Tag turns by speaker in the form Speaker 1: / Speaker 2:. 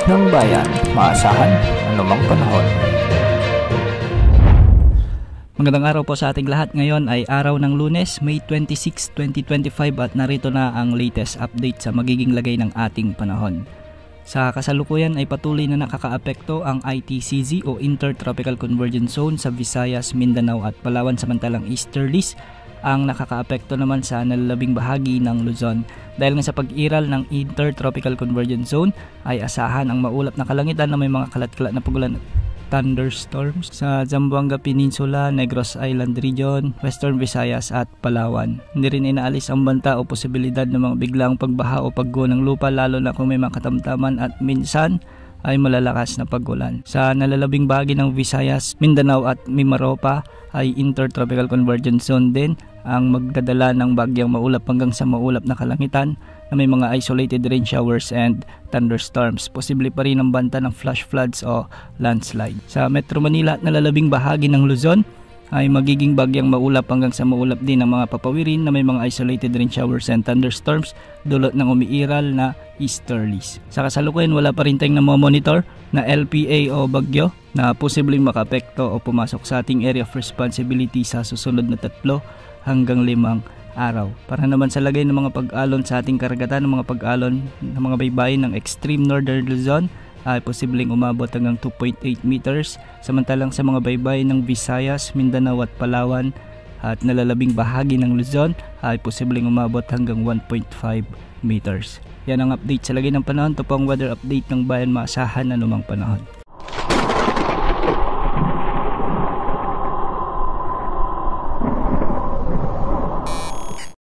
Speaker 1: ng bayan, maasahan anumang panahon.
Speaker 2: Magandang araw po sa ating lahat. Ngayon ay araw ng Lunes, May 26, 2025 at narito na ang latest update sa magiging lagay ng ating panahon. Sa kasalukuyan ay patuloy na nakakaapekto ang ITCZ o Intertropical Convergence Zone sa Visayas, Mindanao at Palawan, samantalang easterlies ang nakakaapekto naman sa nalalabing bahagi ng Luzon. Dahil nga sa pag-iral ng Intertropical Convergence Zone ay asahan ang maulap na kalangitan na may mga kalat-kalat na pagulan, thunderstorms sa Zamboanga Peninsula, Negros Island Region, Western Visayas at Palawan. Hindi rin inaalis ang banta o posibilidad ng mga biglang pagbaha o pagguho ng lupa, lalo na kung may mga katamtaman at minsan ay malalakas na pagulan. Sa nalalabing bahagi ng Visayas, Mindanao at Mimaropa ay Intertropical Convergence Zone din ang magdadala ng bagyang maulap hanggang sa maulap na kalangitan na may mga isolated rain showers and thunderstorms. Posible pa rin ang banta ng flash floods o landslide. Sa Metro Manila at nalalabing bahagi ng Luzon ay magiging bagyang maulap hanggang sa maulap din ang mga papawirin na may mga isolated rain showers and thunderstorms dulot ng umiiral na easterlies. Sa kasalukuyan wala pa rin tayong namomonitor na LPA o bagyo na posibleng makaapekto o pumasok sa ating area of responsibility sa susunod na 3 hanggang 5 araw. Para naman sa lagay ng mga pag-alon sa ating karagatan, ng mga pag-alon ng mga baybayin ng extreme northern Luzon ay posibleng umabot hanggang 2.8 meters, samantalang sa mga baybayin ng Visayas, Mindanao at Palawan at nalalabing bahagi ng Luzon ay posibleng umabot hanggang 1.5 meters. Yan ang update sa lagay ng panahon. Ito po ang weather update ng bayan, maasahan anumang panahon.